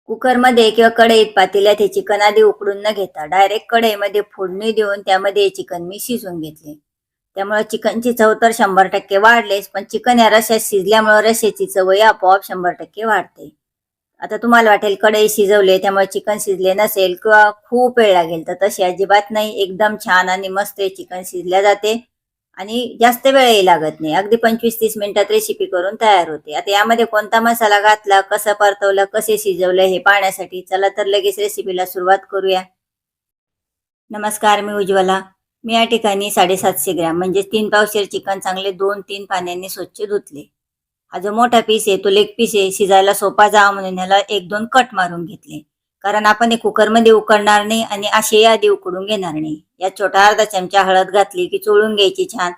कुकरमध्ये किंवा कढईत पातेल्यात हे चिकन आधी उकडून न घेता डायरेक्ट कढईमध्ये फोडणी देऊन त्यामध्ये हे चिकन मी शिजवून घेतले. त्यामुळे चिकनची चव तर 100% वाढलेच, पण चिकन या रश्श्यात शिजल्यामुळे रश्श्याची चवही आपोआप 100% वाढते. आता तुम्हाला वाटेल कढई शिजवले त्यामुळे चिकन शिजले नसेल किंवा खूप वेळ लागेल, तर तशी अजिबात नाही. एकदम छान आणि मस्त हे चिकन शिजल्या जाते आणि जास्त वेळही लागत नाही. अगदी 25-30 मिनिटात रेसिपी करून तयार होते. आता यामध्ये कोणता मसाला घातला, कसं परतवलं, कसे शिजवलं हे पाहण्यासाठी चला तर लगेच रेसिपीला सुरुवात करूया. नमस्कार, मी उज्ज्वला. मी या ठिकाणी 750 ग्रॅम म्हणजे 3 पावशेर चिकन चांगले 2-3 पाण्याने स्वच्छ धुतले. हा जो मोठा पीस आहे तो लेग पीस आहे. शिजायला सोपा जावा म्हणून ह्याला 1-2 कट मारून घेतले. कारण आपण हे कुकरमध्ये उकडणार नाही आणि असेही आधी उकडून घेणार नाही. यात छोटा अर्धा चमचा हळद घातली की चोळून घ्यायची छान.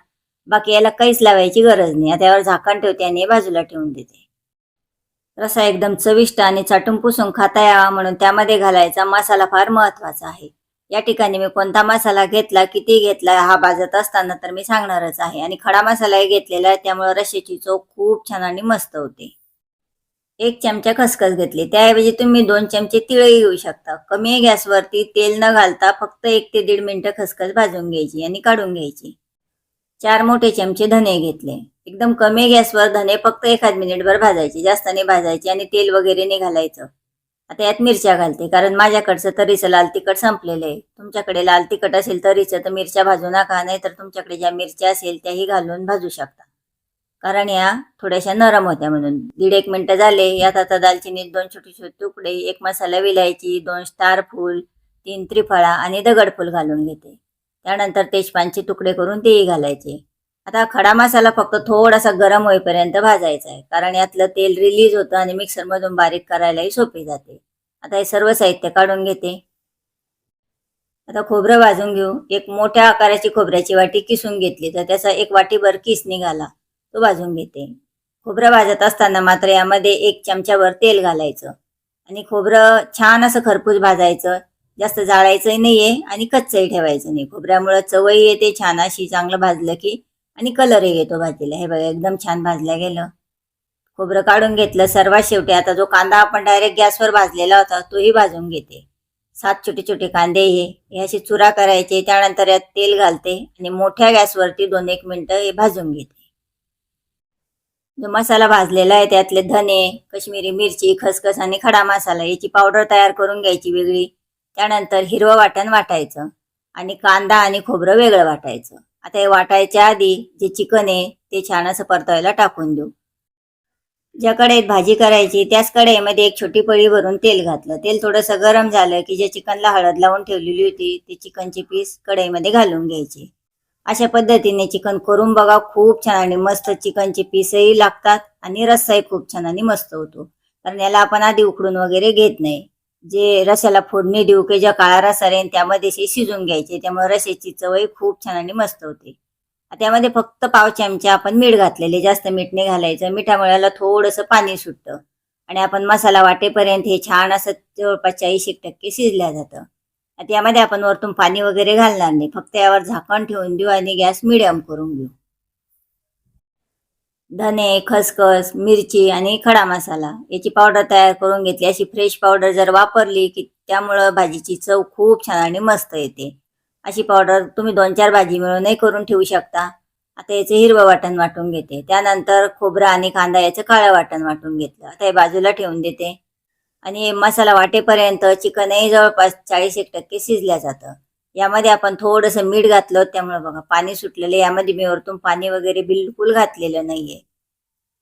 बाकी याला काहीच लावायची गरज नाही. आता यावर झाकण ठेवते आणि बाजूला ठेवून देते. रस्सा एकदम चविष्ट आणि चाटून पुसून खाता यावा म्हणून त्यामध्ये घालायचा मसाला फार महत्वाचा आहे. या ठिकाणी मी कोणता मसाला घेतला, किती घेतला हा भाजत असताना तर मी सांगणारच आहे. आणि खडा मसालाही घेतलेला आहे, त्यामुळे रश्श्याची चव खूप छान आणि मस्त होते. 1 चमचा खसखस घेतली, त्याऐवजी तुम्ही 2 चमचे तिळही घेऊ शकता. कमी गॅसवरती तेल न घालता फक्त 1 ते 1.5 मिनिटं खसखस भाजून घ्यायची आणि काढून घ्यायची. 4 मोठे चमचे धने घेतले. एकदम कमी गॅसवर धने फक्त 1 मिनिटभर भाजायचे, जास्त नाही भाजायचे आणि तेल वगैरे नाही घालायचं. आता यात मिरच्या घालते, कारण माझ्याकडचं तरीचं लाल तिखट संपलेलं आहे. तुमच्याकडे लाल तिखट असेल तरीचं तर मिरच्या भाजू नका, नाही तर तुमच्याकडे ज्या मिरच्या असेल त्याही घालून भाजू शकता, कारण या थोड्याशा नरम होत्या म्हणून. 1.5 मिनिटं झाले. यात आता दालचिनी 2 छोटे छोटे तुकडे, 1 मसाला विलायची, 2 स्टार फूल, 3 त्रिफळा आणि दगडफूल घालून घेते. त्यानंतर तेजपानचे तुकडे करून तेही घालायचे. आता खडा मसाला फक्त थोडासा गरम होईपर्यंत भाजायचा आहे, कारण यातलं तेल रिलीज होतं आणि मिक्सरमधून बारीक करायलाही सोपे जाते. आता हे सर्व साहित्य काढून घेते. आता खोबरं भाजून घेऊ. एक मोठ्या आकाराची खोबऱ्याची वाटी किसून घेतली, तर त्याचा 1 वाटीभर किस निघाला, तो भाजून घेते. खोबरं भाजत असताना मात्र यामध्ये 1 चमचाभर तेल घालायचं आणि खोबरं छान असं खरपूस भाजायचं. जास्त जाळायचंही नाहीये आणि कच्चंही ठेवायचं नाही. खोबऱ्यामुळे चवही येते छान अशी चांगलं भाजलं की, आणि कलरही येतो भाजीला. हे बघा एकदम छान भाजलं गेलं. खोबरं काढून घेतलं. सर्वात शेवटी आता जो कांदा आपण डायरेक्ट गॅसवर भाजलेला होता तोही भाजून घेते. 7 छोटे छोटे कांदे हे असे चुरा करायचे. त्यानंतर यात तेल घालते आणि मोठ्या गॅसवरती 2-1 मिनिटं हे भाजून घेते. जो मसाला भाजलेला आहे त्यातले धने, कश्मीरी मिरची, खसखस आणि खडा मसाला याची पावडर तयार करून घ्यायची वेगळी. त्यानंतर हिरवं वाटण वाटायचं आणि कांदा आणि खोबरं वेगळं वाटायचं. आता हे वाटायच्या आधी जे चिकन आहे ते छान असं परतायला टाकून देऊ. ज्या कढईत भाजी करायची त्याच कढईमध्ये 1 छोटी पळी भरून तेल घातलं. तेल थोडंसं गरम झालं की जे चिकनला हळद लावून ठेवलेली होती ते चिकनचे पीस कढईमध्ये घालून घ्यायचे. अशा पद्धतीने चिकन करून बघा, खूप छान आणि मस्त चिकनचे पीसही लागतात आणि रस्साही खूप छान आणि मस्त होतो. कारण याला आपण आधी उकडून वगैरे घेत नाही. जे रस्स्याला फोडणी देऊ की ज्या काळा रस्सा राहील त्यामध्ये शिजून घ्यायचे, त्यामुळे रस्स्याची चवही खूप छान आणि मस्त होते. त्यामध्ये फक्त पाव चमचा आपण मीठ घातलेले, जास्त मीठ नाही घालायचं. मिठामुळे याला थोडंसं पाणी सुटतं आणि आपण मसाला वाटेपर्यंत हे छान असं जवळपास 40% शिजल्या जातं. आता यामध्ये आपण वरतून पाणी वगैरे घालणार नाही, फक्त यावर झाकण ठेवून देऊ आणि गॅस मिडियम करून घेऊ. धने, खसखस, मिरची आणि खडा मसाला याची पावडर तयार करून घेतली. अशी फ्रेश पावडर जर वापरली की त्यामुळं भाजीची चव खूप छान आणि मस्त येते. अशी पावडर तुम्ही 2-4 भाजी मिळूनही करून ठेवू शकता. आता याचे हिरवं वाटण वाटून घेते. त्यानंतर खोबरं आणि कांदा याचं काळं वाटण वाटून घेतलं. आता हे बाजूला ठेवून देते आणि मसाला वाटेपर्यंत चिकनही जवळपास 40% शिजल्या जातं. यामध्ये आपण थोडंसं मीठ घातलं, त्यामुळे बघा पाणी सुटलेलं. यामध्ये मी वरतून पाणी वगैरे बिलकुल घातलेलं नाहीये.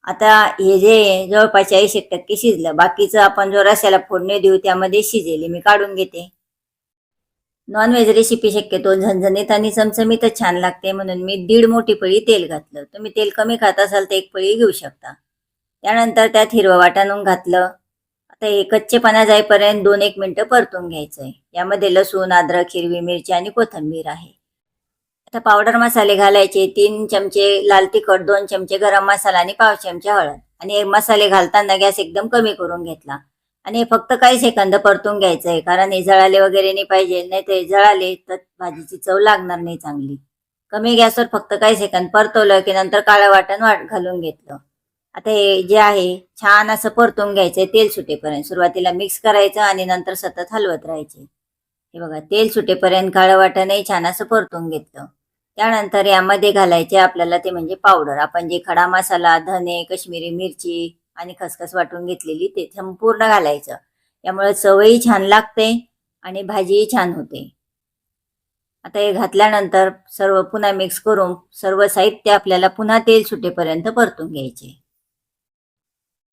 आता हे जे जवळपास 40% शिजलं, बाकीचं आपण जो रस्स्याला फोडणी देऊ त्यामध्ये शिजेल मी काढून घेते. नॉनव्हेज रेसिपी शक्यतो झणझणीत आणि चमचमीतच छान लागते, म्हणून मी 1.5 मोठी पळी तेल घातलं. तुम्ही तेल कमी खात असाल तर 1 पळी घेऊ शकता. त्यानंतर त्यात हिरवं वाटण घातलं. आता हे कच्चेपणा जाईपर्यंत 2-1 मिनिटं परतून घ्यायचंय. यामध्ये लसूण, अद्रक, हिरवी मिरची आणि कोथिंबीर आहे. आता पावडर मसाले घालायचे. 3 चमचे लाल तिखट, 2 चमचे गरम मसाला आणि पाव चमचा हळद. आणि हे मसाले घालताना गॅस एकदम कमी करून घेतला आणि हे फक्त काही सेकंद परतून घ्यायचंय, कारण हे जळाले वगैरे नाही पाहिजे, नाही तर जळाले तर भाजीची चव लागणार नाही चांगली. कमी गॅसवर फक्त काही सेकंद परतवलं की नंतर काळं वाटण घालून घेतलं. आता हे जे आहे छान असं परतून घ्यायचंय तेल सुटेपर्यंत. सुरुवातीला मिक्स करायचं आणि नंतर सतत हलवत राहायचे. हे बघा तेल सुटेपर्यंत काळं वाटणही छान असं परतून घेतलं. त्यानंतर यामध्ये घालायचे आपल्याला ते म्हणजे पावडर. आपण जे खडा मसाला, धने, काश्मीरी मिरची आणि खसखस वाटून घेतलेली ते संपूर्ण घालायचं. यामुळे चवही छान लागते आणि भाजीही छान होते. आता हे घातल्यानंतर सर्व पुन्हा मिक्स करून सर्व साहित्य आपल्याला पुन्हा तेल सुटेपर्यंत परतून घ्यायचे.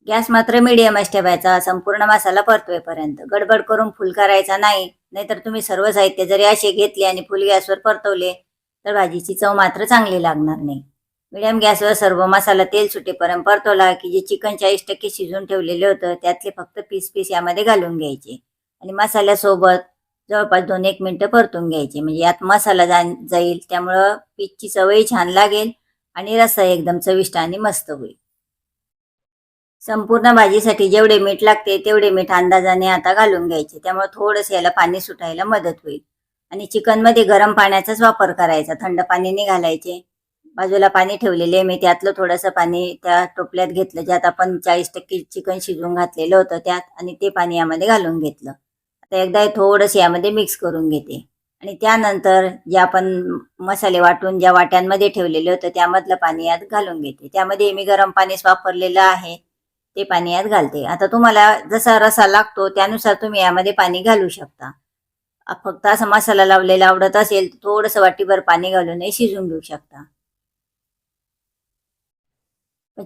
गॅस मात्र मीडियमच ठेवायचा संपूर्ण मसाला परतवेपर्यंत. गडबड करून फुल करायचा नाही, नाहीतर तुम्ही सर्व साहित्य जरी असे घेतले आणि फुल गॅसवर परतवले तर भाजीची चव मात्र चांगली लागणार नाही. मीडियम गॅसवर सर्व मसाला तेल सुटेपर्यंत परतवला की जे चिकन 40% शिजून ठेवलेले होतं त्यातले फक्त पीस यामध्ये घालून घ्यायचे आणि मसाल्यासोबत जवळपास 2-1 मिनिटं परतून घ्यायचे. म्हणजे यात मसाला जाईल, त्यामुळं पीसची चवही छान लागेल आणि रस्सा एकदम चविष्ट आणि मस्त होईल. संपूर्ण भाजीसाठी जेवढे मीठ लागते तेवढे मीठ अंदाजाने आता घालून घ्यायचे. त्यामुळे थोडंसं याला पाणी सुटायला मदत होईल. आणि चिकनमध्ये गरम पाण्याचाच वापर करायचा, थंड पाणी नाही घालायचे. बाजूला पाणी ठेवलेले मी त्यातलं थोडंसं पाणी त्या टोपल्यात घेतलं ज्यात आपण 40% चिकन शिजवून घातलेलं होतं त्यात, आणि ते पाणी यामध्ये घालून घेतलं. आता एकदा हे थोडंसं यामध्ये मिक्स करून घेते आणि त्यानंतर जे आपण मसाले वाटून ज्या वाट्यांमध्ये ठेवलेले होतं त्यामधलं पाणी यात घालून घेते. त्यामध्ये मी गरम पाणीच वापरलेलं आहे, ते पाणी यात घालते. आता तुम्हाला जसा रसा लागतो त्यानुसार तुम्ही यामध्ये पाणी घालू शकता. फक्त असा मसाला लावलेला आवडत असेल तर थोडंसं वाटीभर पाणी घालूनही शिजवून घेऊ शकता.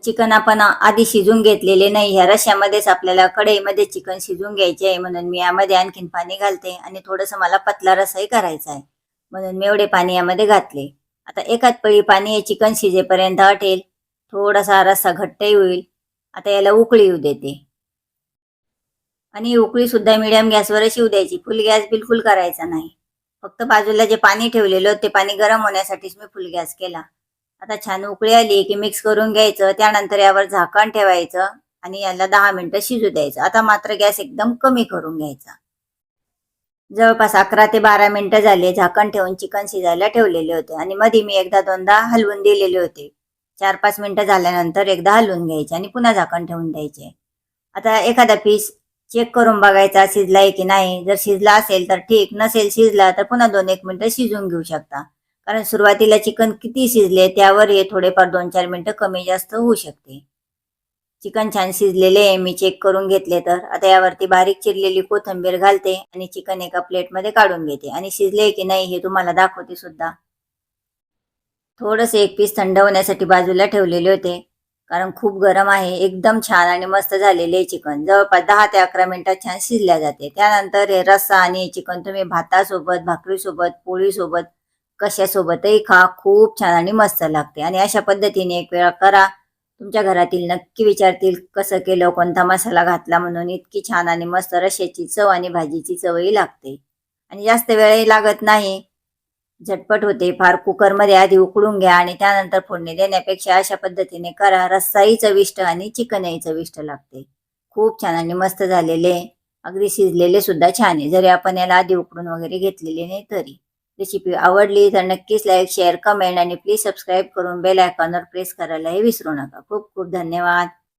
चिकन आपण आधी शिजून घेतलेले नाही, ह्या रश्श्यामध्येच आपल्याला कढईमध्ये चिकन शिजून घ्यायचे आहे, म्हणून मी यामध्ये आणखीन पाणी घालते आणि थोडंसं मला पतला रस्साही करायचा आहे, म्हणून मी एवढे पाणी यामध्ये घातले. आता एकाच पळी पाणी हे चिकन शिजेपर्यंत आटेल, थोडासा रस्सा घट्टही होईल. आता याला उकळी येऊ देते आणि उकळी सुद्धा मिडियम गॅसवरच येऊ द्यायची, फुल गॅस बिलकुल करायचा नाही. फक्त बाजूला जे पाणी ठेवलेलं ते पाणी गरम होण्यासाठीच मी फुल गॅस केला. आता छान उकळी आली की मिक्स करून घ्यायचं. त्यानंतर यावर झाकण ठेवायचं आणि याला 10 मिनिटं शिजू द्यायचं. आता मात्र गॅस एकदम कमी करून घ्यायचा. जवळपास 11 ते 12 मिनिटं झाले झाकण ठेवून चिकन शिजायला ठेवलेले होते आणि मध्ये मी एकदा दोनदा हलवून दिलेले होते. 4-5 मिनिटं झाल्यानंतर एकदा हलवून घ्यायचे आणि पुन्हा झाकण ठेवून द्यायचे. आता एखादा पीस चेक करून बघायचा शिजलाय की नाही. जर शिजला असेल तर ठीक, नसेल शिजला तर पुन्हा 2-1 मिनिटं शिजवून घेऊ शकता. कारण सुरुवातीला चिकन किती शिजले त्यावर हे थोडेफार 2-4 मिनिटं कमी जास्त होऊ शकते. चिकन छान शिजलेले आहे मी चेक करून घेतले तर. आता यावरती बारीक चिरलेली कोथिंबीर घालते आणि चिकन एका प्लेटमध्ये काढून घेते आणि शिजले की नाही हे तुम्हाला दाखवते सुद्धा. थोडंसं एक पीस थंड होण्यासाठी बाजूला ठेवलेले होते, कारण खूप गरम आहे. एकदम छान आणि मस्त झालेले चिकन जवळपास 10 ते 11 मिनिटात छान शिजल्या जाते. त्यानंतर हे रस्सा आणि चिकन तुम्ही भातासोबत, भाकरीसोबत, पोळीसोबत कशासोबतही खा, खूप छान आणि मस्त लागते. आणि अशा पद्धतीने एक वेळा करा, तुमच्या घरातील नक्की विचारतील कसं केलं, कोणता मसाला घातला म्हणून. इतकी छान आणि मस्त रश्श्याची चव आणि भाजीची चवही लागते आणि जास्त वेळही लागत नाही, झटपट होते. फार कुकरमध्ये आधी उकळून घ्या आणि त्यानंतर फोडणी देण्यापेक्षा अशा पद्धतीने करा. रस्साही चविष्ट आणि चिकनही चविष्ट लागते. खूप छान आणि मस्त झालेले, अगदी शिजलेले सुद्धा छान आहे, जरी आपण याला आधी उकडून वगैरे घेतलेले नाही तरी. रेसिपी आवडली तर नक्कीच लाईक, शेअर, कमेंट आणि प्लीज सबस्क्राईब करून बेल आयकॉनवर प्रेस करायलाही विसरू नका. खूप खूप धन्यवाद.